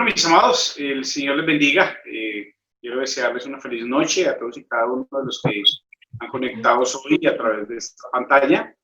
Bueno, mis amados, el Señor les bendiga. Quiero desearles una feliz noche a todos y cada uno de los que han conectado hoy a través de esta pantalla.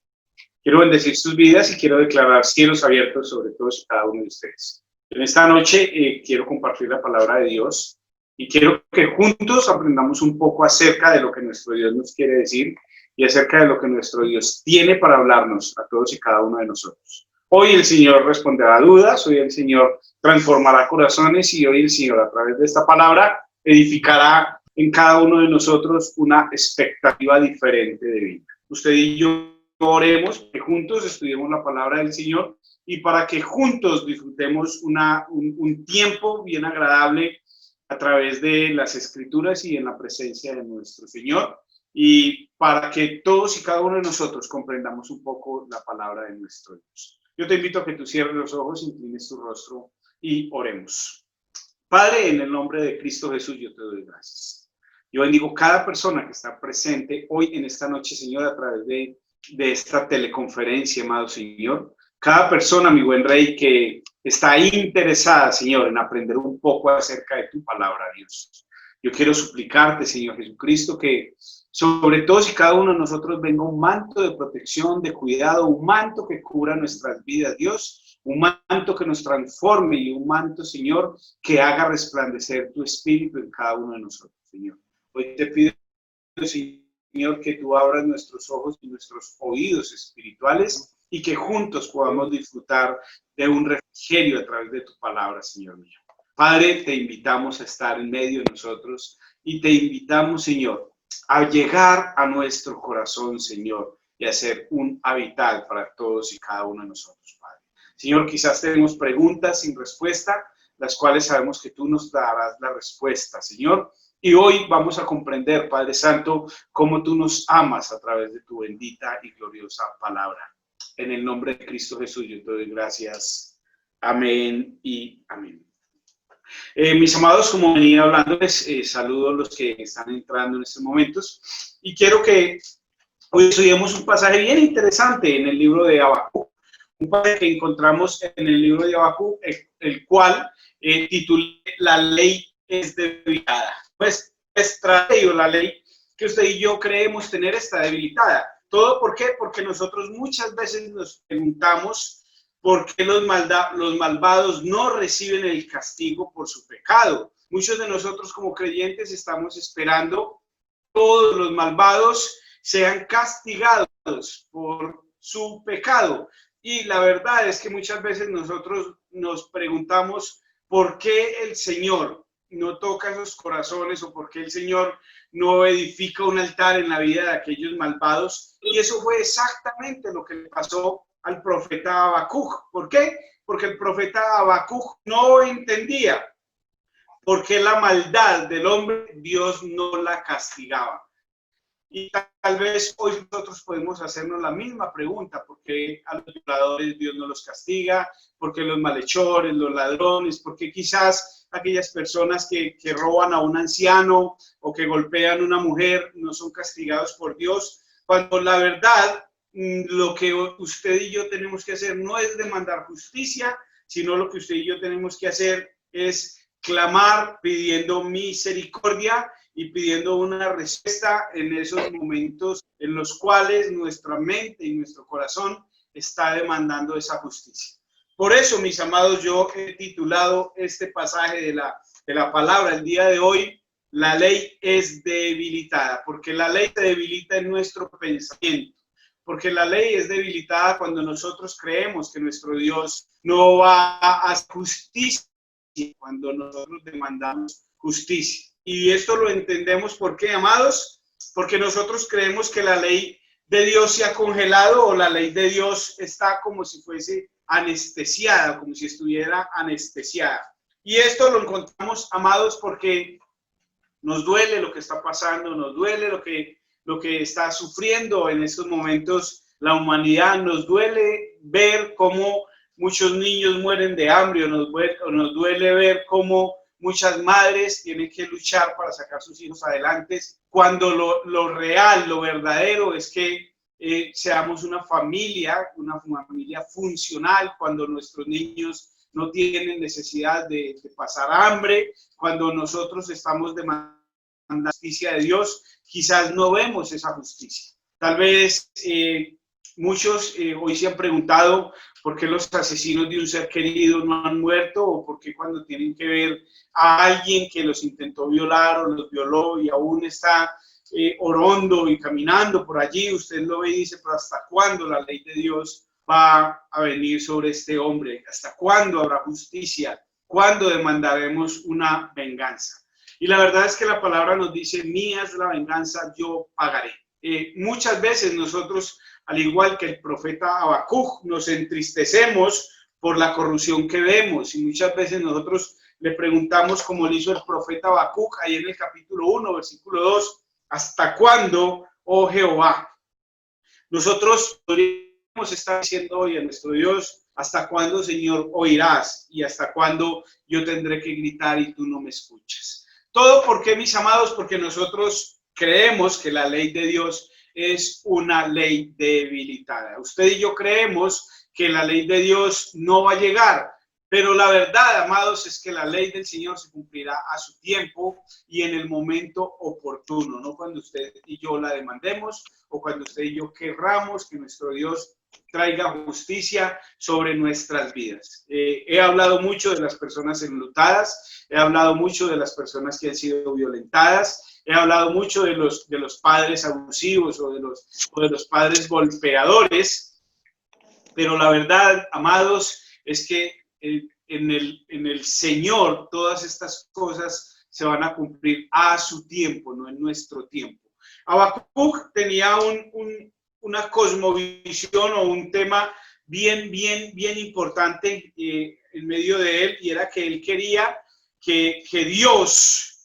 Quiero bendecir sus vidas y quiero declarar cielos abiertos sobre todos y cada uno de ustedes. En esta noche quiero compartir la palabra de Dios y quiero que juntos aprendamos un poco acerca de lo que nuestro Dios nos quiere decir y acerca de lo que nuestro Dios tiene para hablarnos a todos y cada uno de nosotros. Hoy el Señor responderá dudas, hoy el Señor transformará corazones y hoy el Señor a través de esta palabra edificará en cada uno de nosotros una expectativa diferente de vida. Usted y yo oremos, que juntos estudiemos la palabra del Señor y para que juntos disfrutemos un tiempo bien agradable a través de las Escrituras y en la presencia de nuestro Señor y para que todos y cada uno de nosotros comprendamos un poco la palabra de nuestro Dios. Yo te invito a que tú cierres los ojos, inclines tu rostro y oremos. Padre, en el nombre de Cristo Jesús, yo te doy gracias. Yo bendigo cada persona que está presente hoy en esta noche, Señor, a través de esta teleconferencia, amado Señor. Cada persona, mi buen Rey, que está interesada, Señor, en aprender un poco acerca de tu palabra, Dios. Yo quiero suplicarte, Señor Jesucristo, que sobre todos y cada uno de nosotros venga un manto de protección, de cuidado, un manto que cubra nuestras vidas, Dios, un manto que nos transforme y un manto, Señor, que haga resplandecer tu espíritu en cada uno de nosotros, Señor. Hoy te pido, Señor, que tú abras nuestros ojos y nuestros oídos espirituales y que juntos podamos disfrutar de un refrigerio a través de tu palabra, Señor mío. Padre, te invitamos a estar en medio de nosotros y te invitamos, Señor, a llegar a nuestro corazón, Señor, y a ser un hábitat para todos y cada uno de nosotros, Padre. Señor, quizás tenemos preguntas sin respuesta, las cuales sabemos que tú nos darás la respuesta, Señor. Y hoy vamos a comprender, Padre Santo, cómo tú nos amas a través de tu bendita y gloriosa palabra. En el nombre de Cristo Jesús, yo te doy gracias. Amén y amén. Mis amados, como venía hablándoles, saludo a los que están entrando en estos momentos y quiero que hoy estudiemos un pasaje bien interesante en el libro de Habacuc, un pasaje que encontramos en el libro de Habacuc, el cual titulé La ley es debilitada. Pues nuestra ley o la ley que usted y yo creemos tener está debilitada. ¿Todo por qué? Porque nosotros muchas veces nos preguntamos ¿por qué los malvados no reciben el castigo por su pecado? Muchos de nosotros como creyentes estamos esperando que todos los malvados sean castigados por su pecado. Y la verdad es que muchas veces nosotros nos preguntamos ¿por qué el Señor no toca esos corazones o por qué el Señor no edifica un altar en la vida de aquellos malvados? Y eso fue exactamente lo que le pasó al profeta Habacuc. ¿Por qué? Porque el profeta Habacuc no entendía por qué la maldad del hombre Dios no la castigaba. Y tal vez hoy nosotros podemos hacernos la misma pregunta: ¿por qué a los violadores Dios no los castiga? ¿Por qué los malhechores, los ladrones? ¿Por qué quizás aquellas personas que roban a un anciano o que golpean a una mujer no son castigados por Dios? Cuando la verdad, lo que usted y yo tenemos que hacer no es demandar justicia, sino lo que usted y yo tenemos que hacer es clamar pidiendo misericordia y pidiendo una respuesta en esos momentos en los cuales nuestra mente y nuestro corazón está demandando esa justicia. Por eso, mis amados, yo he titulado este pasaje de la palabra el día de hoy, la ley es debilitada, porque la ley se debilita en nuestro pensamiento. Porque la ley es debilitada cuando nosotros creemos que nuestro Dios no va a hacer justicia, cuando nosotros demandamos justicia. Y esto lo entendemos, ¿por qué, amados? Porque nosotros creemos que la ley de Dios se ha congelado o la ley de Dios está como si fuese anestesiada, como si estuviera anestesiada. Y esto lo encontramos, amados, porque nos duele lo que está pasando, nos duele lo que está sufriendo en estos momentos la humanidad, nos duele ver cómo muchos niños mueren de hambre, o nos duele ver cómo muchas madres tienen que luchar para sacar a sus hijos adelante, cuando lo real, lo verdadero es que seamos una familia funcional, cuando nuestros niños no tienen necesidad de pasar hambre. Cuando nosotros estamos demandando la justicia de Dios, quizás no vemos esa justicia. Tal vez muchos hoy se han preguntado por qué los asesinos de un ser querido no han muerto, o por qué cuando tienen que ver a alguien que los intentó violar o los violó y aún está orando y caminando por allí, usted lo ve y dice, pero ¿hasta cuándo la ley de Dios va a venir sobre este hombre? ¿Hasta cuándo habrá justicia? ¿Cuándo demandaremos una venganza? Y la verdad es que la palabra nos dice, mía es la venganza, yo pagaré. Muchas veces nosotros, al igual que el profeta Habacuc, nos entristecemos por la corrupción que vemos, y muchas veces nosotros le preguntamos, como le hizo el profeta Habacuc ahí en el capítulo 1, versículo 2, ¿hasta cuándo, oh Jehová? Nosotros podríamos estar diciendo hoy a nuestro Dios, ¿hasta cuándo, Señor, oirás? ¿Y hasta cuándo yo tendré que gritar y tú no me escuchas? Todo, ¿por qué, mis amados? Porque nosotros creemos que la ley de Dios es una ley debilitada. Usted y yo creemos que la ley de Dios no va a llegar, pero la verdad, amados, es que la ley del Señor se cumplirá a su tiempo y en el momento oportuno, no cuando usted y yo la demandemos o cuando usted y yo querramos que nuestro Dios traiga justicia sobre nuestras vidas. He hablado mucho de las personas enlutadas, he hablado mucho de las personas que han sido violentadas, he hablado mucho de los padres abusivos o de los padres golpeadores, pero la verdad, amados, es que en el Señor todas estas cosas se van a cumplir a su tiempo, no en nuestro tiempo. Habacuc tenía una cosmovisión o un tema bien importante en medio de él, y era que él quería que Dios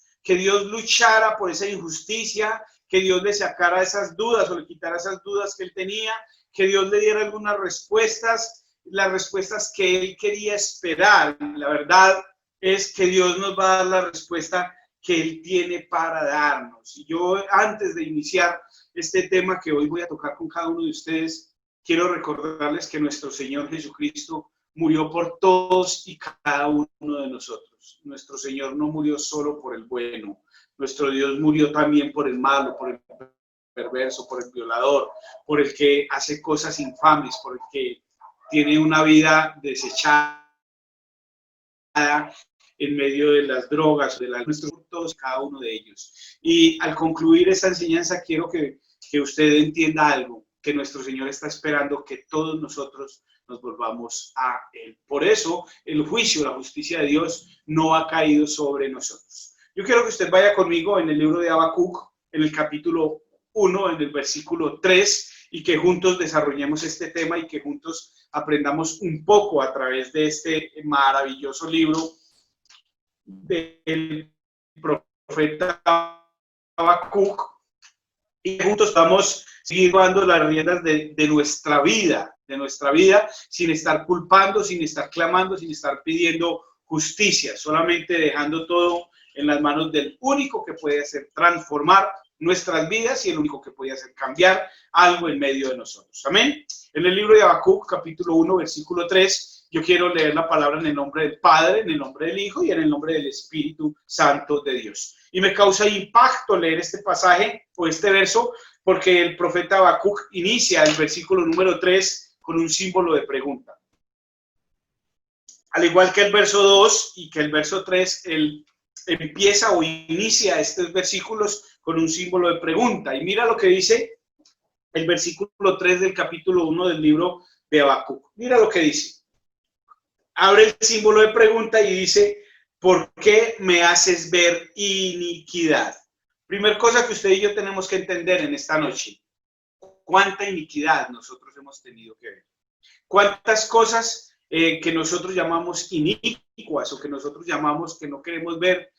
luchara por esa injusticia, que Dios le sacara esas dudas o le quitara esas dudas que él tenía, que Dios le diera algunas respuestas, las respuestas que él quería esperar. La verdad es que Dios nos va a dar la respuesta que él tiene para darnos. Y yo, antes de iniciar este tema que hoy voy a tocar con cada uno de ustedes, quiero recordarles que nuestro Señor Jesucristo murió por todos y cada uno de nosotros. Nuestro Señor no murió solo por el bueno, nuestro Dios murió también por el malo, por el perverso, por el violador, por el que hace cosas infames, por el que tiene una vida desechada en medio de las drogas, de todos, cada uno de ellos. Y al concluir esta enseñanza, quiero que usted entienda algo, que nuestro Señor está esperando que todos nosotros nos volvamos a Él. Por eso, el juicio, la justicia de Dios no ha caído sobre nosotros. Yo quiero que usted vaya conmigo en el libro de Habacuc, en el capítulo 1, en el versículo 3, y que juntos desarrollemos este tema y que juntos aprendamos un poco a través de este maravilloso libro del profeta Habacuc, y juntos vamos a seguir llevando las riendas de nuestra vida, sin estar culpando, sin estar clamando, sin estar pidiendo justicia, solamente dejando todo en las manos del único que puede hacer transformar nuestras vidas y el único que puede hacer cambiar algo en medio de nosotros. Amén. En el libro de Habacuc, capítulo 1, versículo 3, yo quiero leer la palabra en el nombre del Padre, en el nombre del Hijo y en el nombre del Espíritu Santo de Dios. Y me causa impacto leer este pasaje o este verso porque el profeta Habacuc inicia el versículo número 3 con un símbolo de pregunta. Al igual que el verso 2 y que el verso 3, él empieza o inicia estos versículos con un símbolo de pregunta. Y mira lo que dice el versículo 3 del capítulo 1 del libro de Habacuc. Mira lo que dice. Abre el símbolo de pregunta y dice, ¿por qué me haces ver iniquidad? Primer cosa que usted y yo tenemos que entender en esta noche. ¿Cuánta iniquidad nosotros hemos tenido que ver? ¿Cuántas cosas que nosotros llamamos inicuas o que nosotros llamamos que no queremos ver,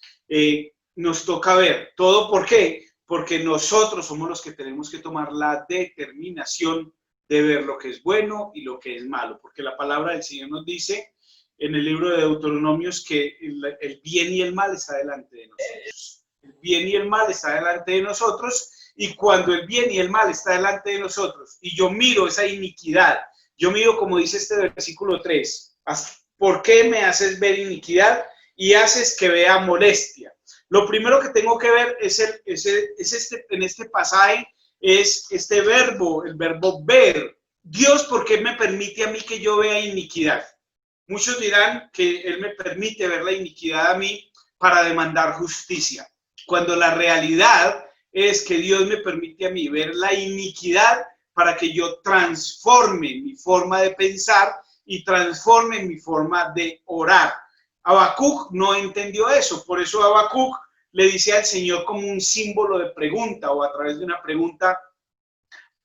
nos toca ver? ¿Todo por qué? Porque nosotros somos los que tenemos que tomar la determinación de ver lo que es bueno y lo que es malo. Porque la palabra del Señor nos dice en el libro de Deuteronomios que el bien y el mal está delante de nosotros. El bien y el mal está delante de nosotros, y cuando el bien y el mal está delante de nosotros y yo miro esa iniquidad, yo miro, como dice este versículo 3, ¿por qué me haces ver iniquidad y haces que vea molestia? Lo primero que tengo que ver es en este pasaje, es este verbo, el verbo ver. Dios, ¿por qué me permite a mí que yo vea iniquidad? Muchos dirán que Él me permite ver la iniquidad a mí para demandar justicia, cuando la realidad es que Dios me permite a mí ver la iniquidad para que yo transforme mi forma de pensar y transforme mi forma de orar. Habacuc no entendió eso, por eso Habacuc le dice al Señor como un símbolo de pregunta o a través de una pregunta: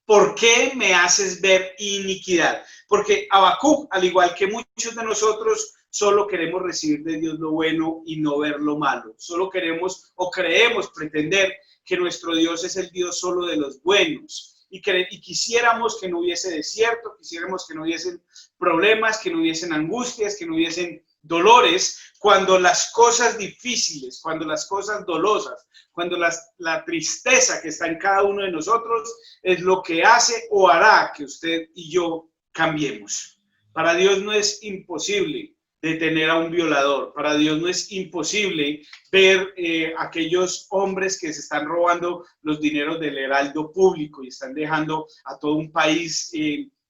¿por qué me haces ver iniquidad? Porque Habacuc, al igual que muchos de nosotros, solo queremos recibir de Dios lo bueno y no ver lo malo. Solo queremos o creemos pretender que nuestro Dios es el Dios solo de los buenos. Y quisiéramos que no hubiese desierto, quisiéramos que no hubiesen problemas, que no hubiesen angustias, que no hubiesen dolores, cuando las cosas difíciles, cuando las cosas dolosas, cuando la tristeza que está en cada uno de nosotros es lo que hace o hará que usted y yo cambiemos. Para Dios no es imposible detener a un violador. Para Dios no es imposible ver aquellos hombres que se están robando los dineros del heraldo público y están dejando a todo un país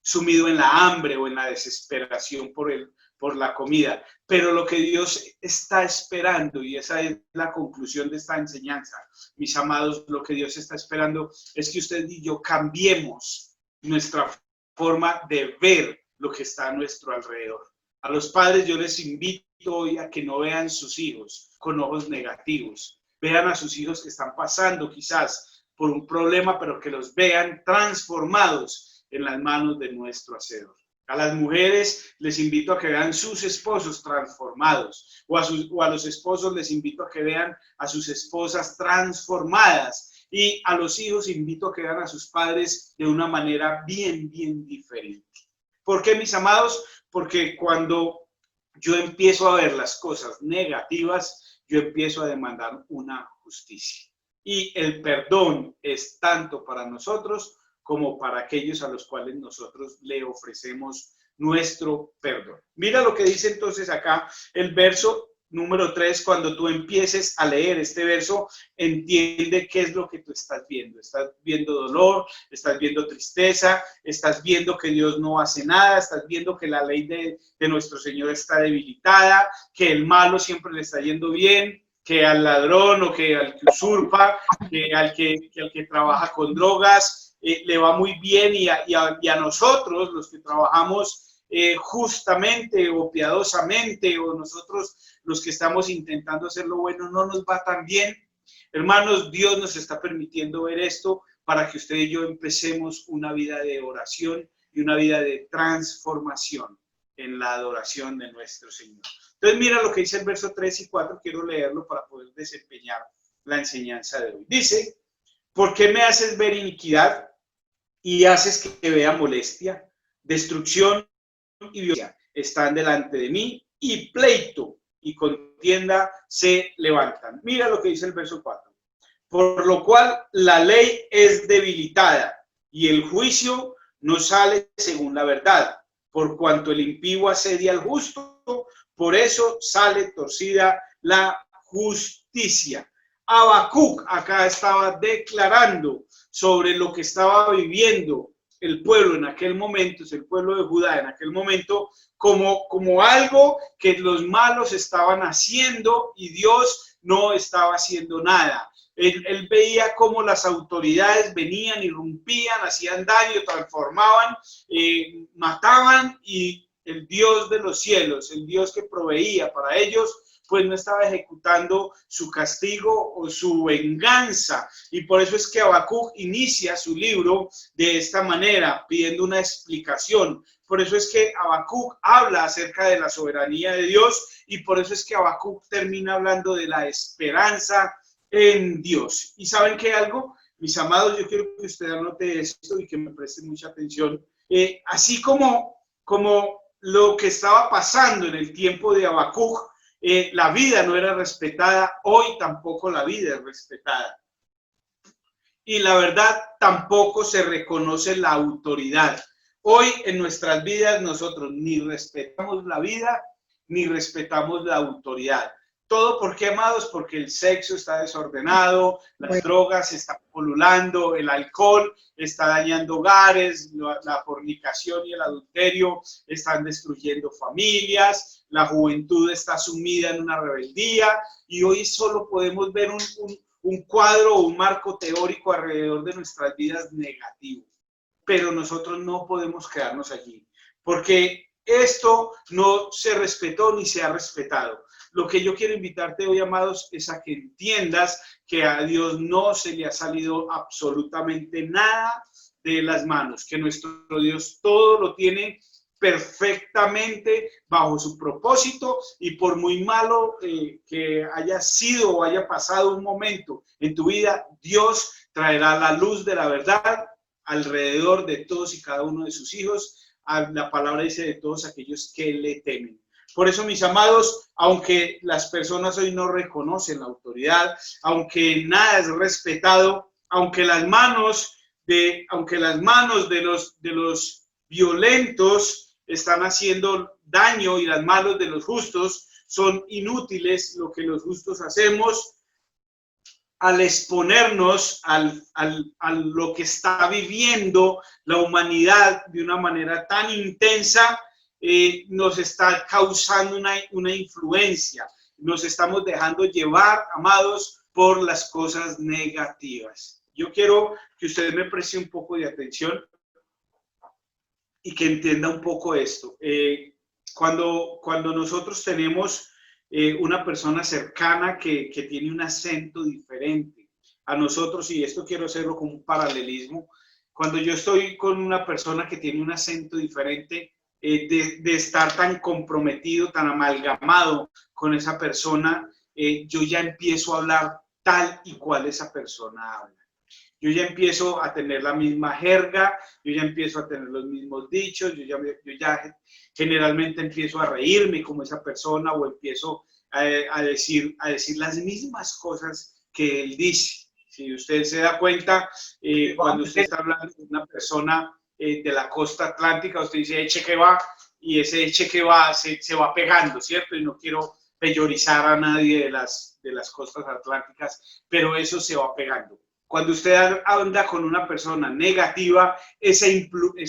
sumido en la hambre o en la desesperación por la comida. Pero lo que Dios está esperando, y esa es la conclusión de esta enseñanza, mis amados, lo que Dios está esperando es que usted y yo cambiemos nuestra forma de ver lo que está a nuestro alrededor. A los padres yo les invito hoy a que no vean sus hijos con ojos negativos. Vean a sus hijos que están pasando quizás por un problema, pero que los vean transformados en las manos de nuestro Hacedor. A las mujeres les invito a que vean sus esposos transformados, o a los esposos les invito a que vean a sus esposas transformadas, y a los hijos invito a que vean a sus padres de una manera bien diferente. ¿Por qué, mis amados? Porque cuando yo empiezo a ver las cosas negativas, yo empiezo a demandar una justicia. Y el perdón es tanto para nosotros como para aquellos a los cuales nosotros le ofrecemos nuestro perdón. Mira lo que dice entonces acá el verso número 3, cuando tú empieces a leer este verso, entiende qué es lo que tú estás viendo. Estás viendo dolor, estás viendo tristeza, estás viendo que Dios no hace nada, estás viendo que la ley de nuestro Señor está debilitada, que el malo siempre le está yendo bien, que al ladrón o que al que usurpa, que al que trabaja con drogas, le va muy bien, y a nosotros, los que trabajamos justamente o piadosamente, o nosotros los que estamos intentando hacer lo bueno, no nos va tan bien. Hermanos, Dios nos está permitiendo ver esto para que usted y yo empecemos una vida de oración y una vida de transformación en la adoración de nuestro Señor. Entonces mira lo que dice el verso 3 y 4, quiero leerlo para poder desempeñar la enseñanza de hoy. Dice: ¿por qué me haces ver iniquidad y haces que vea molestia? Destrucción y violencia están delante de mí, y pleito y contienda se levantan. Mira lo que dice el verso 4. Por lo cual la ley es debilitada y el juicio no sale según la verdad. Por cuanto el impío asedia al justo, por eso sale torcida la justicia. Habacuc acá estaba declarando sobre lo que estaba viviendo el pueblo en aquel momento, es el pueblo de Judá en aquel momento, como algo que los malos estaban haciendo y Dios no estaba haciendo nada. Él veía cómo las autoridades venían, irrumpían, hacían daño, transformaban, mataban, y el Dios de los cielos, el Dios que proveía para ellos, pues no estaba ejecutando su castigo o su venganza. Y por eso es que Habacuc inicia su libro de esta manera, pidiendo una explicación. Por eso es que Habacuc habla acerca de la soberanía de Dios, y por eso es que Habacuc termina hablando de la esperanza en Dios. ¿Y saben qué algo? Mis amados, yo quiero que usted anote esto y que me preste mucha atención. Así como lo que estaba pasando en el tiempo de Habacuc, la vida no era respetada, hoy tampoco la vida es respetada. Y la verdad, tampoco se reconoce la autoridad. Hoy en nuestras vidas nosotros ni respetamos la vida, ni respetamos la autoridad. Todo, ¿por qué, amados? Porque el sexo está desordenado, las drogas están polulando, el alcohol está dañando hogares, la fornicación y el adulterio están destruyendo familias, la juventud está sumida en una rebeldía, y hoy solo podemos ver un cuadro o un marco teórico alrededor de nuestras vidas negativo. Pero nosotros no podemos quedarnos allí, porque esto no se respetó ni se ha respetado. Lo que yo quiero invitarte hoy, amados, es a que entiendas que a Dios no se le ha salido absolutamente nada de las manos, que nuestro Dios todo lo tiene perfectamente bajo su propósito, y por muy malo que haya sido o haya pasado un momento en tu vida, Dios traerá la luz de la verdad alrededor de todos y cada uno de sus hijos. La palabra dice de todos aquellos que le temen. Por eso, mis amados, aunque las personas hoy no reconocen la autoridad, aunque nada es respetado, aunque las manos de los violentos están haciendo daño y las manos de los justos son inútiles, lo que los justos hacemos al exponernos a lo que está viviendo la humanidad de una manera tan intensa, nos está causando una influencia. Nos estamos dejando llevar, amados, por las cosas negativas. Yo quiero que usted me preste un poco de atención y que entienda un poco esto. Cuando nosotros tenemos una persona cercana que tiene un acento diferente a nosotros, y esto quiero hacerlo como un paralelismo, cuando yo estoy con una persona que tiene un acento diferente, de estar tan comprometido, tan amalgamado con esa persona, yo ya empiezo a hablar tal y cual esa persona habla. Yo ya empiezo a tener la misma jerga, yo ya empiezo a tener los mismos dichos, yo ya generalmente empiezo a reírme como esa persona, o empiezo a decir las mismas cosas que él dice. Si usted se da cuenta, cuando usted está hablando con una persona de la costa atlántica, usted dice eche que va, y ese eche que va se va pegando, ¿cierto? Y no quiero peyorizar a nadie de las costas atlánticas, pero eso se va pegando. Cuando usted anda con una persona negativa, esa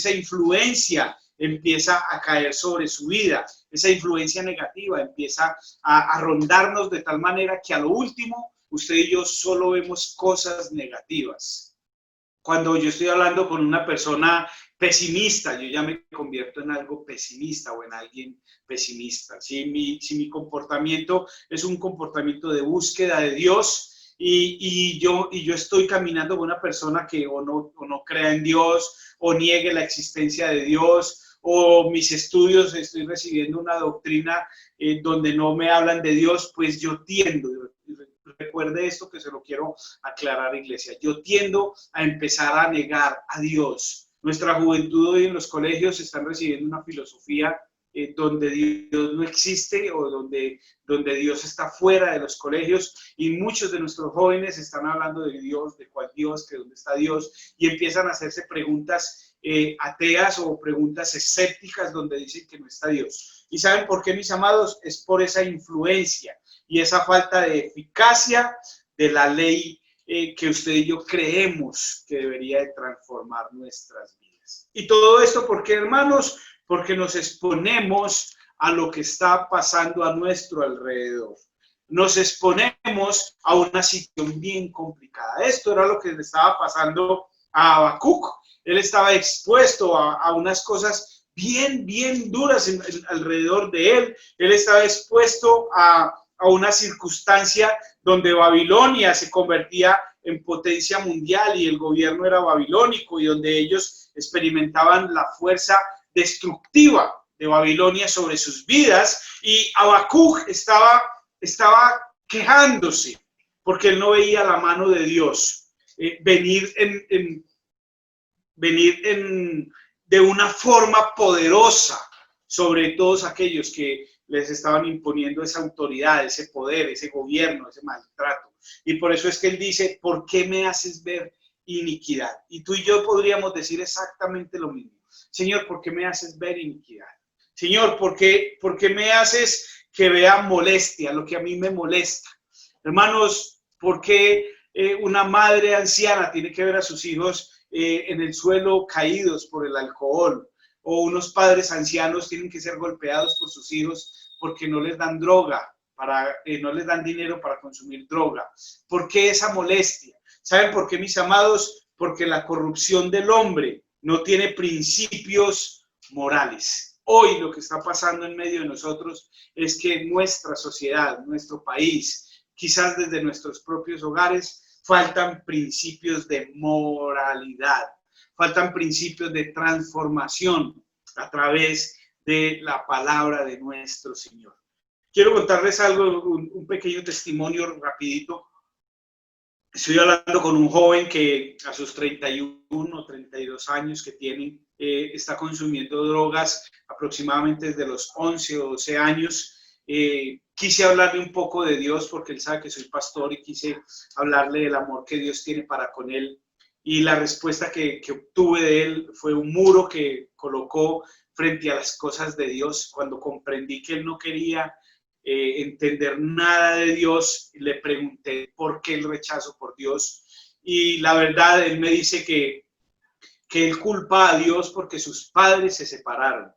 influencia empieza a caer sobre su vida, esa influencia negativa empieza a rondarnos de tal manera que a lo último usted y yo solo vemos cosas negativas. Cuando yo estoy hablando con una persona pesimista, yo ya me convierto en algo pesimista o en alguien pesimista. Si mi comportamiento es un comportamiento de búsqueda de Dios, y yo estoy caminando con una persona que o no crea en Dios, o niegue la existencia de Dios, o mis estudios estoy recibiendo una doctrina donde no me hablan de Dios, pues yo tiendo, recuerde esto que se lo quiero aclarar, iglesia, yo tiendo a empezar a negar a Dios. Nuestra juventud hoy en los colegios están recibiendo una filosofía donde Dios no existe, o donde Dios está fuera de los colegios, y muchos de nuestros jóvenes están hablando de Dios, de cuál Dios, que dónde está Dios, y empiezan a hacerse preguntas ateas o preguntas escépticas donde dicen que no está Dios. ¿Y saben por qué, mis amados? Es por esa influencia y esa falta de eficacia de la ley que usted y yo creemos que debería de transformar nuestras vidas. Y todo esto, ¿por qué, hermanos? Porque nos exponemos a lo que está pasando a nuestro alrededor. Nos exponemos a una situación bien complicada. Esto era lo que le estaba pasando a Habacuc. Él estaba expuesto a unas cosas bien duras alrededor de él. Él estaba expuesto a una circunstancia donde Babilonia se convertía en potencia mundial y el gobierno era babilónico, y donde ellos experimentaban la fuerza destructiva de Babilonia sobre sus vidas, y Habacuc estaba quejándose porque él no veía la mano de Dios venir de una forma poderosa sobre todos aquellos que les estaban imponiendo esa autoridad, ese poder, ese gobierno, ese maltrato. Y por eso es que él dice, ¿por qué me haces ver iniquidad? Y tú y yo podríamos decir exactamente lo mismo. Señor, ¿por qué me haces ver iniquidad? Señor, ¿por qué me haces que vea molestia, lo que a mí me molesta? Hermanos, ¿por qué una madre anciana tiene que ver a sus hijos en el suelo caídos por el alcohol? O unos padres ancianos tienen que ser golpeados por sus hijos porque no les dan droga, no les dan dinero para consumir droga. ¿Por qué esa molestia? ¿Saben por qué, mis amados? Porque la corrupción del hombre no tiene principios morales. Hoy lo que está pasando en medio de nosotros es que nuestra sociedad, nuestro país, quizás desde nuestros propios hogares, faltan principios de moralidad, faltan principios de transformación a través de la palabra de nuestro Señor. Quiero contarles algo, un pequeño testimonio rapidito. Estoy hablando con un joven que a sus 31 o 32 años que tiene, está consumiendo drogas aproximadamente desde los 11 o 12 años. Quise hablarle un poco de Dios porque él sabe que soy pastor y quise hablarle del amor que Dios tiene para con él. Y la respuesta que obtuve de él fue un muro que colocó frente a las cosas de Dios. Cuando comprendí que él no quería entender nada de Dios, le pregunté por qué el rechazo por Dios. Y la verdad, él me dice que él culpa a Dios porque sus padres se separaron.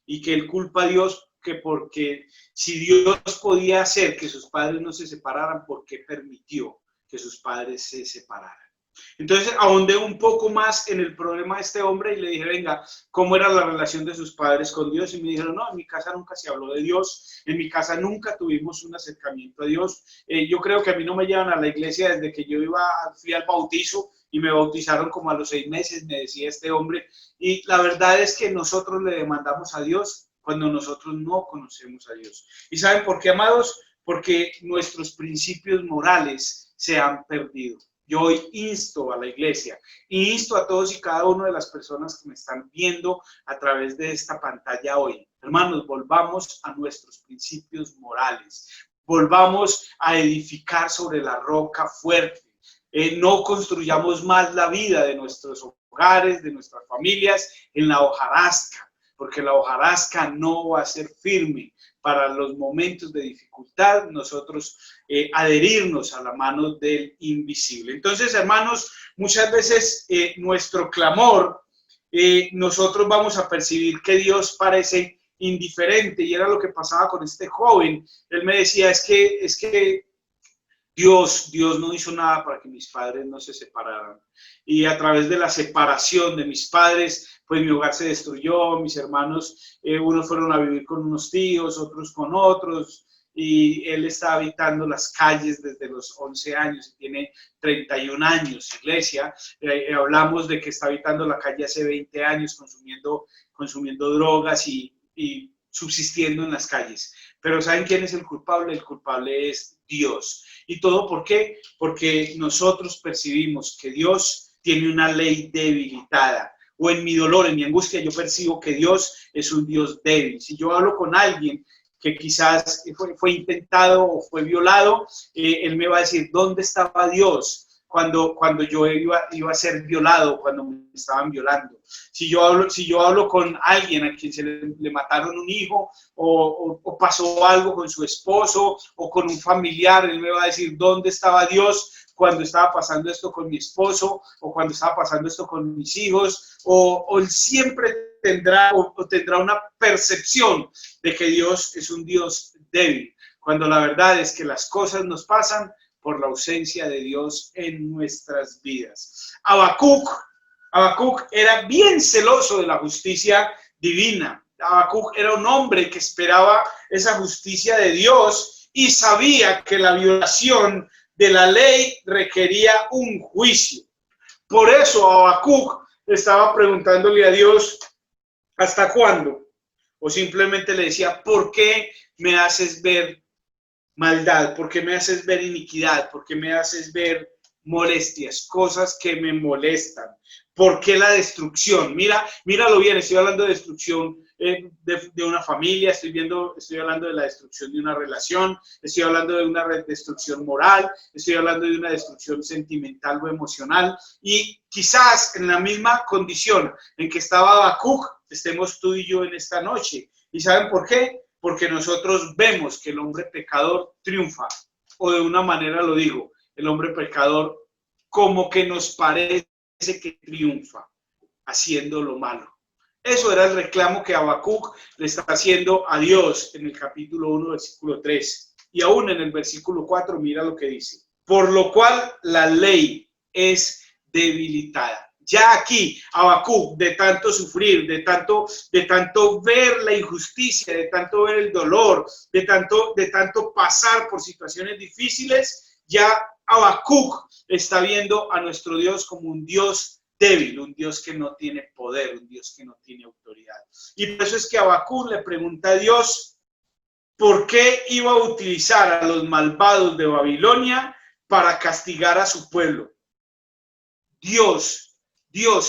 Y que él culpa a Dios porque si Dios podía hacer que sus padres no se separaran, ¿por qué permitió que sus padres se separaran? Entonces ahondé un poco más en el problema de este hombre y le dije, venga, ¿cómo era la relación de sus padres con Dios? Y me dijeron, no, en mi casa nunca se habló de Dios, en mi casa nunca tuvimos un acercamiento a Dios. Yo creo que a mí no me llevan a la iglesia desde que yo fui al bautizo y me bautizaron como a los 6 meses, me decía este hombre. Y la verdad es que nosotros le demandamos a Dios cuando nosotros no conocemos a Dios. ¿Y saben por qué, amados? Porque nuestros principios morales se han perdido. Yo hoy insto a la iglesia, insto a todos y cada una de las personas que me están viendo a través de esta pantalla hoy. Hermanos, volvamos a nuestros principios morales, volvamos a edificar sobre la roca fuerte. No construyamos más la vida de nuestros hogares, de nuestras familias, en la hojarasca, porque la hojarasca no va a ser firme. Para los momentos de dificultad, nosotros adherirnos a la mano del invisible. Entonces, hermanos, muchas veces nuestro clamor, nosotros vamos a percibir que Dios parece indiferente, y era lo que pasaba con este joven. Él me decía, es que Dios no hizo nada para que mis padres no se separaran. Y a través de la separación de mis padres, pues mi hogar se destruyó, mis hermanos, unos fueron a vivir con unos tíos, otros con otros, y él está habitando las calles desde los 11 años, y tiene 31 años, iglesia. Hablamos de que está habitando la calle hace 20 años, consumiendo drogas y subsistiendo en las calles. Pero ¿saben quién es el culpable? El culpable es Dios. ¿Y todo por qué? Porque nosotros percibimos que Dios tiene una ley debilitada. O en mi dolor, en mi angustia, yo percibo que Dios es un Dios débil. Si yo hablo con alguien que quizás fue intentado o fue violado, él me va a decir, ¿dónde estaba Dios cuando yo iba a ser violado, cuando me estaban violando? Si yo hablo con alguien a quien se le mataron un hijo o pasó algo con su esposo o con un familiar, él me va a decir, ¿dónde estaba Dios cuando estaba pasando esto con mi esposo o cuando estaba pasando esto con mis hijos? O él siempre tendrá una percepción de que Dios es un Dios débil, cuando la verdad es que las cosas nos pasan por la ausencia de Dios en nuestras vidas. Habacuc era bien celoso de la justicia divina. Habacuc era un hombre que esperaba esa justicia de Dios y sabía que la violación de la ley requería un juicio. Por eso Habacuc estaba preguntándole a Dios, ¿hasta cuándo? O simplemente le decía, ¿por qué me haces ver maldad? ¿Por qué me haces ver iniquidad? ¿Por qué me haces ver molestias? Cosas que me molestan. ¿Por qué la destrucción? Míralo bien, estoy hablando de destrucción de una familia, estoy hablando de la destrucción de una relación, estoy hablando de una destrucción moral, estoy hablando de una destrucción sentimental o emocional, y quizás en la misma condición en que estaba Habacuc, estemos tú y yo en esta noche. ¿Y saben por qué? Porque nosotros vemos que el hombre pecador triunfa, o de una manera lo digo, el hombre pecador como que nos parece que triunfa haciendo lo malo. Eso era el reclamo que Habacuc le está haciendo a Dios en el capítulo 1, versículo 3. Y aún en el versículo 4, mira lo que dice. Por lo cual la ley es debilitada. Ya aquí, Habacuc, de tanto sufrir, de tanto ver la injusticia, de tanto ver el dolor, de tanto pasar por situaciones difíciles, ya Habacuc está viendo a nuestro Dios como un Dios débil, un Dios que no tiene poder, un Dios que no tiene autoridad. Y por eso es que Habacuc le pregunta a Dios por qué iba a utilizar a los malvados de Babilonia para castigar a su pueblo. Dios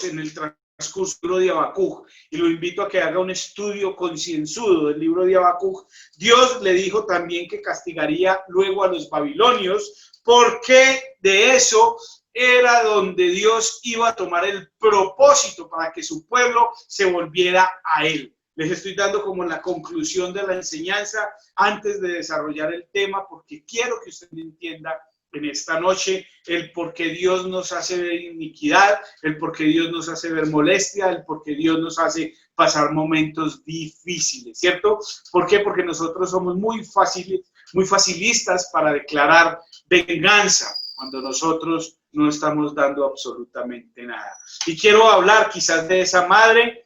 en el transcurso del libro de Habacuc, y lo invito a que haga un estudio concienzudo del libro de Habacuc, Dios le dijo también que castigaría luego a los babilonios, porque de eso era donde Dios iba a tomar el propósito para que su pueblo se volviera a él. Les estoy dando como la conclusión de la enseñanza antes de desarrollar el tema, porque quiero que usted entienda en esta noche el por qué Dios nos hace ver iniquidad, el por qué Dios nos hace ver molestia, el por qué Dios nos hace pasar momentos difíciles, ¿cierto? ¿Por qué? Porque nosotros somos muy facilistas para declarar venganza cuando nosotros no estamos dando absolutamente nada. Y quiero hablar quizás de esa madre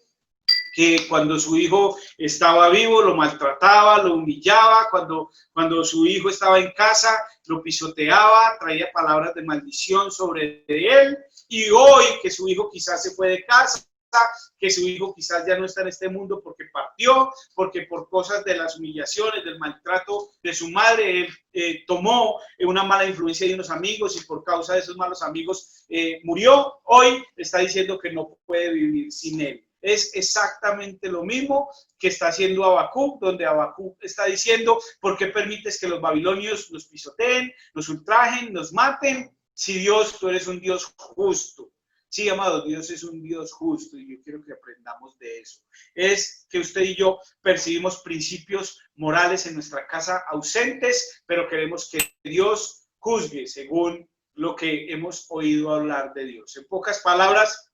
que cuando su hijo estaba vivo lo maltrataba, lo humillaba, cuando su hijo estaba en casa lo pisoteaba, traía palabras de maldición sobre él, y hoy que su hijo quizás se fue de casa, que su hijo quizás ya no está en este mundo porque partió, porque por cosas de las humillaciones, del maltrato de su madre, él tomó una mala influencia de unos amigos y por causa de esos malos amigos murió, hoy está diciendo que no puede vivir sin él. Es exactamente lo mismo que está haciendo Habacuc, donde Habacuc está diciendo, ¿por qué permites que los babilonios nos pisoteen, nos ultrajen, nos maten? Si Dios, tú eres un Dios justo. Sí, amados, Dios es un Dios justo y yo quiero que aprendamos de eso. Es que usted y yo percibimos principios morales en nuestra casa ausentes, pero queremos que Dios juzgue según lo que hemos oído hablar de Dios. En pocas palabras,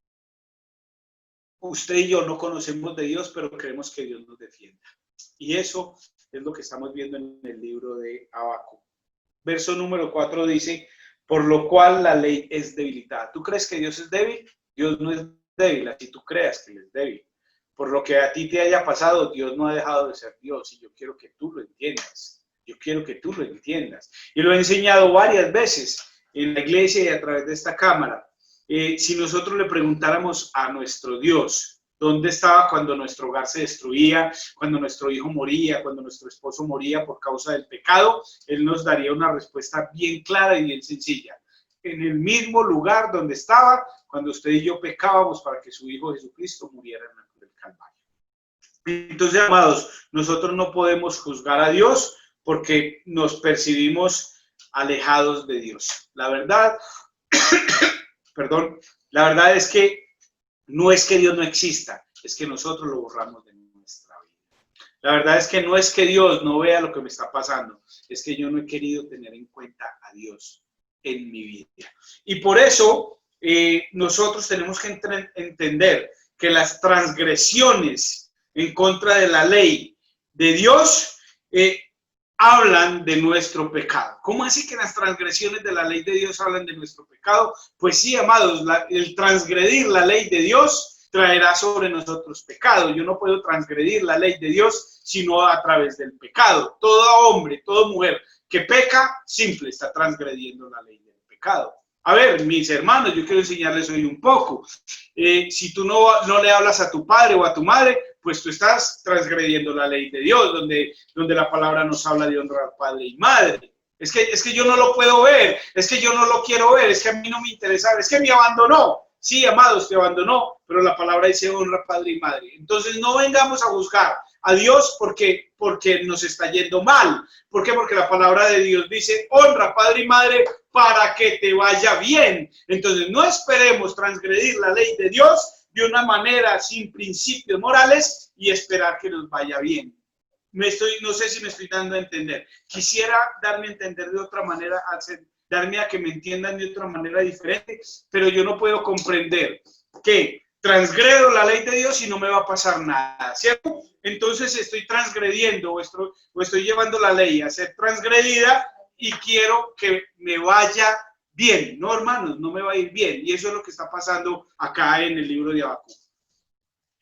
usted y yo no conocemos de Dios, pero creemos que Dios nos defienda. Y eso es lo que estamos viendo en el libro de Habacuc. Verso número 4 dice, por lo cual la ley es debilitada. ¿Tú crees que Dios es débil? Dios no es débil, así tú creas que Él es débil. Por lo que a ti te haya pasado, Dios no ha dejado de ser Dios, y yo quiero que tú lo entiendas. Yo quiero que tú lo entiendas. Y lo he enseñado varias veces en la iglesia y a través de esta cámara. Si nosotros le preguntáramos a nuestro Dios, ¿dónde estaba cuando nuestro hogar se destruía, cuando nuestro hijo moría, cuando nuestro esposo moría por causa del pecado? Él nos daría una respuesta bien clara y bien sencilla. En el mismo lugar donde estaba cuando usted y yo pecábamos para que su Hijo Jesucristo muriera en la cruz del Calvario. Entonces, amados, nosotros no podemos juzgar a Dios porque nos percibimos alejados de Dios. La verdad, la verdad es que no es que Dios no exista, es que nosotros lo borramos de nuestra vida. La verdad es que no es que Dios no vea lo que me está pasando, es que yo no he querido tener en cuenta a Dios en mi vida. Y por eso nosotros tenemos que entender que las transgresiones en contra de la ley de Dios hablan de nuestro pecado. ¿Cómo así que las transgresiones de la ley de Dios hablan de nuestro pecado? Pues sí, amados, el transgredir la ley de Dios traerá sobre nosotros pecado. Yo no puedo transgredir la ley de Dios sino a través del pecado. Todo hombre, toda mujer que peca, simple, está transgrediendo la ley del pecado. A ver, mis hermanos, yo quiero enseñarles hoy un poco. Si tú no le hablas a tu padre o a tu madre, pues tú estás transgrediendo la ley de Dios, donde la palabra nos habla de honrar padre y madre. Es que yo no lo puedo ver, es que yo no lo quiero ver, es que a mí no me interesa, es que me abandonó. Sí, amados, te abandonó, pero la palabra dice honra padre y madre. Entonces no vengamos a buscar a Dios porque nos está yendo mal. ¿Por qué? Porque la palabra de Dios dice honra padre y madre para que te vaya bien. Entonces no esperemos transgredir la ley de Dios de una manera sin principios morales y esperar que nos vaya bien. No sé si me estoy dando a entender. Quisiera darme a entender de otra manera, darme a que me entiendan de otra manera diferente, pero yo no puedo comprender que transgredo la ley de Dios y no me va a pasar nada, ¿cierto? Entonces estoy transgrediendo o estoy llevando la ley a ser transgredida y quiero que me vaya bien. No, hermanos, no me va a ir bien. Y eso es lo que está pasando acá en el libro de Habacuc.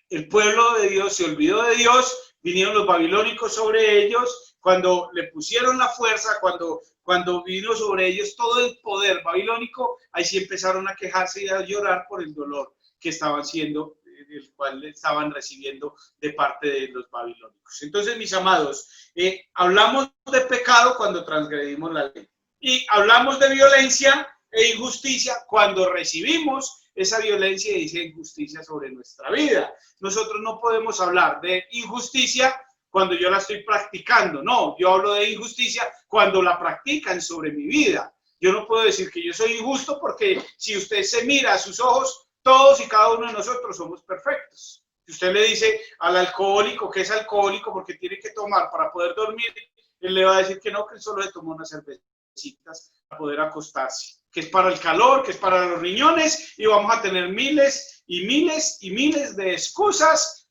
El pueblo de Dios se olvidó de Dios, vinieron los babilónicos sobre ellos, cuando le pusieron la fuerza, cuando vino sobre ellos todo el poder babilónico, ahí sí empezaron a quejarse y a llorar por el dolor que estaban siendo, el cual estaban recibiendo de parte de los babilónicos. Entonces, mis amados, hablamos de pecado cuando transgredimos la ley y hablamos de violencia e injusticia cuando recibimos esa violencia y esa injusticia sobre nuestra vida. Nosotros no podemos hablar de injusticia cuando yo la estoy practicando. No, yo hablo de injusticia cuando la practican sobre mi vida. Yo no puedo decir que yo soy injusto porque si usted se mira a sus ojos, todos y cada uno de nosotros somos perfectos. Si usted le dice al alcohólico que es alcohólico porque tiene que tomar para poder dormir, él le va a decir que no, que él solo le tomó unas cervecitas para poder acostarse, que es para el calor, que es para los riñones, y vamos a tener miles y miles y miles de excusas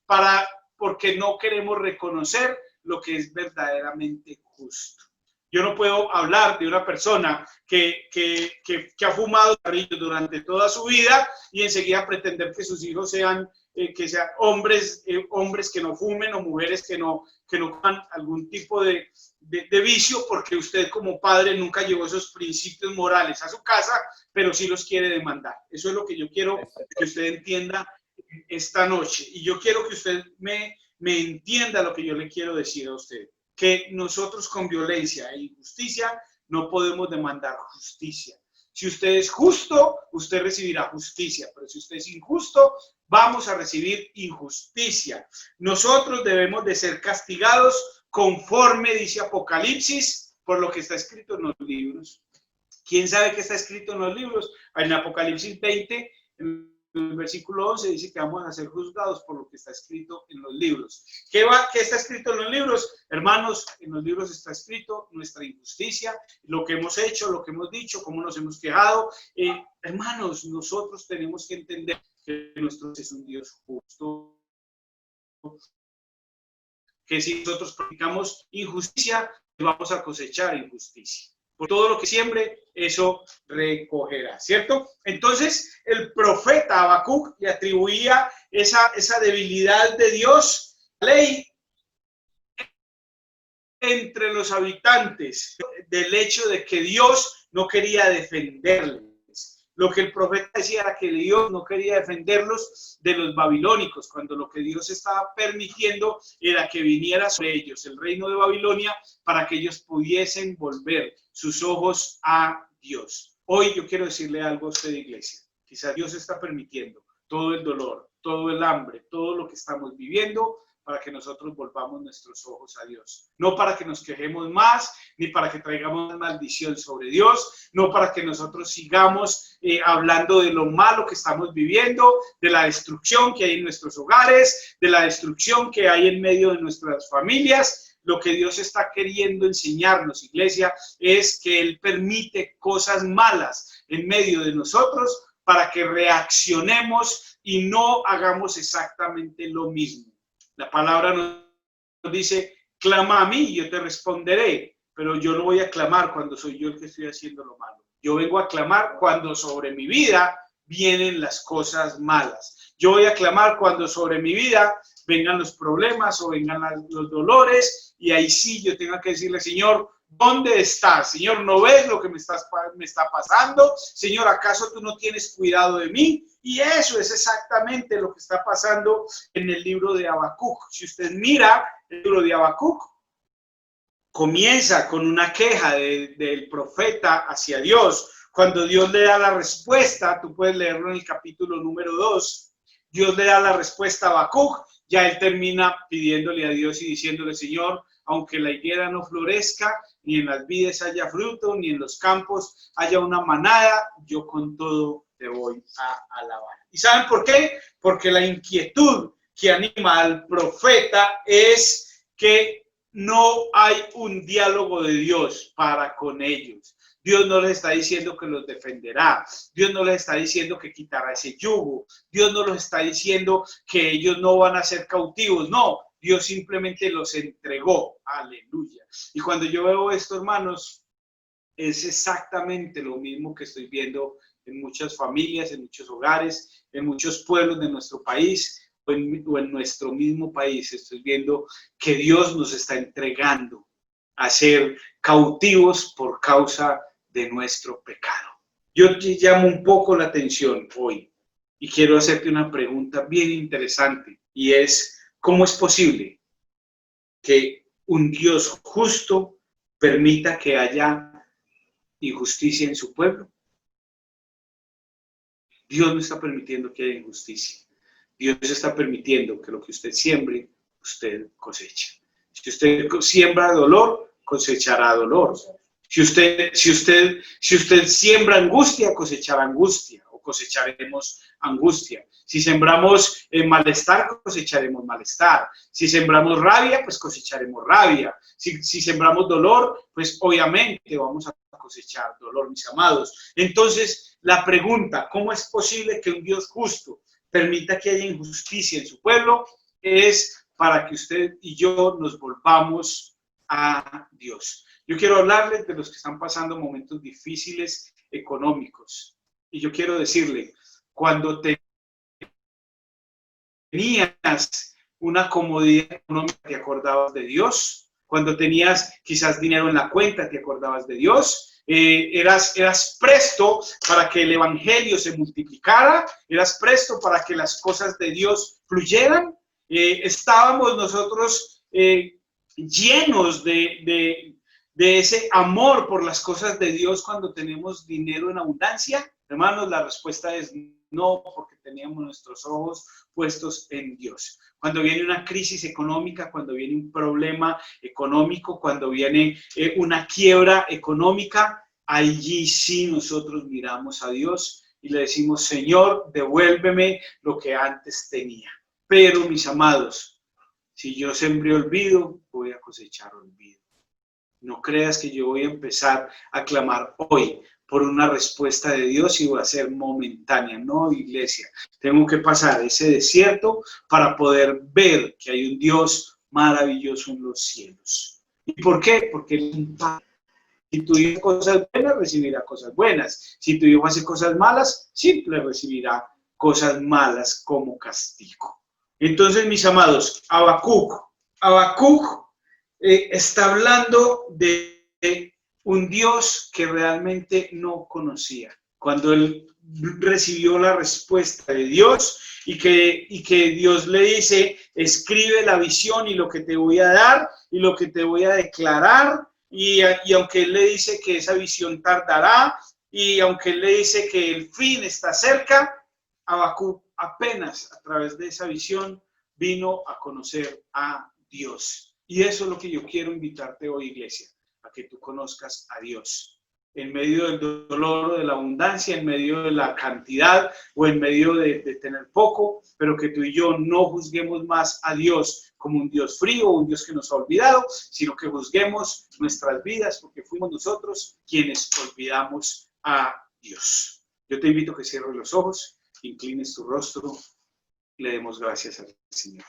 porque no queremos reconocer lo que es verdaderamente justo. Yo no puedo hablar de una persona que ha fumado cigarrillos durante toda su vida y enseguida pretender que sus hijos sean hombres que no fumen o mujeres que no coman algún tipo de vicio, porque usted como padre nunca llevó esos principios morales a su casa, pero sí los quiere demandar. Eso es lo que yo quiero que usted entienda esta noche. Y yo quiero que usted me entienda lo que yo le quiero decir a usted. Que nosotros con violencia e injusticia no podemos demandar justicia. Si usted es justo, usted recibirá justicia, pero si usted es injusto, vamos a recibir injusticia. Nosotros debemos de ser castigados conforme dice Apocalipsis, por lo que está escrito en los libros. ¿Quién sabe qué está escrito en los libros? En Apocalipsis 20, en el versículo 11 dice que vamos a ser juzgados por lo que está escrito en los libros. ¿Qué está escrito en los libros? Hermanos, en los libros está escrito nuestra injusticia, lo que hemos hecho, lo que hemos dicho, cómo nos hemos quejado. Hermanos, nosotros tenemos que entender que nuestro Dios es un Dios justo, que si nosotros practicamos injusticia, vamos a cosechar injusticia. Por todo lo que siembre, eso recogerá, ¿cierto? Entonces, el profeta Habacuc le atribuía esa debilidad de Dios, la ley, entre los habitantes, del hecho de que Dios no quería defenderles. Lo que el profeta decía era que Dios no quería defenderlos de los babilónicos, cuando lo que Dios estaba permitiendo era que viniera sobre ellos el reino de Babilonia para que ellos pudiesen volver sus ojos a Dios. Hoy yo quiero decirle algo a usted, iglesia. Quizás Dios está permitiendo todo el dolor, todo el hambre, todo lo que estamos viviendo para que nosotros volvamos nuestros ojos a Dios. No para que nos quejemos más, ni para que traigamos maldición sobre Dios, no para que nosotros sigamos hablando de lo malo que estamos viviendo, de la destrucción que hay en nuestros hogares, de la destrucción que hay en medio de nuestras familias. Lo que Dios está queriendo enseñarnos, iglesia, es que Él permite cosas malas en medio de nosotros para que reaccionemos y no hagamos exactamente lo mismo. La palabra nos dice, clama a mí y yo te responderé, pero yo no voy a clamar cuando soy yo el que estoy haciendo lo malo. Yo vengo a clamar cuando sobre mi vida vienen las cosas malas. Yo voy a clamar cuando sobre mi vida vengan los problemas o vengan los dolores, y ahí sí yo tengo que decirle, Señor, ¿dónde estás? Señor, ¿no ves lo que me está pasando? Señor, ¿acaso tú no tienes cuidado de mí? Y eso es exactamente lo que está pasando en el libro de Habacuc. Si usted mira el libro de Habacuc, comienza con una queja del profeta hacia Dios. Cuando Dios le da la respuesta, tú puedes leerlo en el capítulo número 2, Dios le da la respuesta a Habacuc, ya él termina pidiéndole a Dios y diciéndole, Señor, aunque la higuera no florezca, ni en las vides haya fruto, ni en los campos haya una manada, yo con todo te voy a alabar. ¿Y saben por qué? Porque la inquietud que anima al profeta es que no hay un diálogo de Dios para con ellos. Dios no les está diciendo que los defenderá. Dios no les está diciendo que quitará ese yugo. Dios no les está diciendo que ellos no van a ser cautivos. No, Dios simplemente los entregó. Aleluya. Y cuando yo veo esto, hermanos, es exactamente lo mismo que estoy viendo en muchas familias, en muchos hogares, en muchos pueblos de nuestro país o en nuestro mismo país. Estoy viendo que Dios nos está entregando a ser cautivos por causa de nuestro pecado. Yo te llamo un poco la atención hoy y quiero hacerte una pregunta bien interesante, y es: ¿cómo es posible que un Dios justo permita que haya injusticia en su pueblo? Dios no está permitiendo que haya injusticia. Dios está permitiendo que lo que usted siembre, usted coseche. Si usted siembra dolor, cosechará dolor. Si usted siembra angustia, cosechará angustia, o cosecharemos angustia. Si sembramos malestar, cosecharemos malestar. Si sembramos rabia, pues cosecharemos rabia. Si sembramos dolor, pues obviamente vamos a cosechar dolor, mis amados. Entonces, la pregunta: ¿cómo es posible que un Dios justo permita que haya injusticia en su pueblo? Es para que usted y yo nos volvamos a Dios. Yo quiero hablarles de los que están pasando momentos difíciles económicos. Y yo quiero decirle: cuando tenías una comodidad económica, te acordabas de Dios. Cuando tenías quizás dinero en la cuenta, te acordabas de Dios. Eras presto para que el evangelio se multiplicara, eras presto para que las cosas de Dios fluyeran. Estábamos nosotros llenos de ese amor por las cosas de Dios cuando tenemos dinero en abundancia. Hermanos, la respuesta es no, porque teníamos nuestros ojos puestos en Dios. Cuando viene una crisis económica, cuando viene un problema económico, cuando viene una quiebra económica, allí sí nosotros miramos a Dios y le decimos: Señor, devuélveme lo que antes tenía. Pero, mis amados, si yo sembré olvido, voy a cosechar olvido. No creas que yo voy a empezar a clamar hoy por una respuesta de Dios y va a ser momentánea. No, iglesia, tengo que pasar ese desierto para poder ver que hay un Dios maravilloso en los cielos. ¿Y por qué? Porque Él es un Padre. Si tu hijo hace cosas buenas, recibirá cosas buenas. Si tu hijo hace cosas malas, siempre recibirá cosas malas como castigo. Entonces, mis amados, Habacuc está hablando de un Dios que realmente no conocía. Cuando él recibió la respuesta de Dios y que Dios le dice: escribe la visión y lo que te voy a dar y lo que te voy a declarar, y aunque él le dice que esa visión tardará, y aunque él le dice que el fin está cerca, Habacuc apenas a través de esa visión vino a conocer a Dios. Y eso es lo que yo quiero invitarte hoy, iglesia, a que tú conozcas a Dios. En medio del dolor o de la abundancia, en medio de la cantidad o en medio de tener poco, pero que tú y yo no juzguemos más a Dios como un Dios frío, un Dios que nos ha olvidado, sino que juzguemos nuestras vidas, porque fuimos nosotros quienes olvidamos a Dios. Yo te invito a que cierres los ojos, inclines tu rostro y le demos gracias al Señor.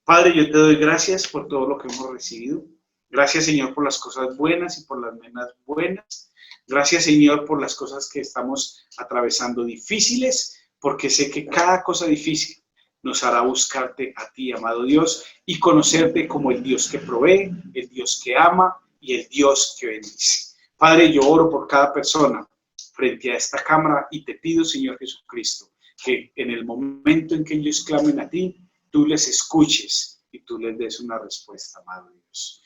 Padre, yo te doy gracias por todo lo que hemos recibido. Gracias, Señor, por las cosas buenas y por las menos buenas. Gracias, Señor, por las cosas que estamos atravesando difíciles, porque sé que cada cosa difícil nos hará buscarte a ti, amado Dios, y conocerte como el Dios que provee, el Dios que ama y el Dios que bendice. Padre, yo oro por cada persona frente a esta cámara y te pido, Señor Jesucristo, que en el momento en que ellos clamen a ti, tú les escuches y tú les des una respuesta, amado Dios.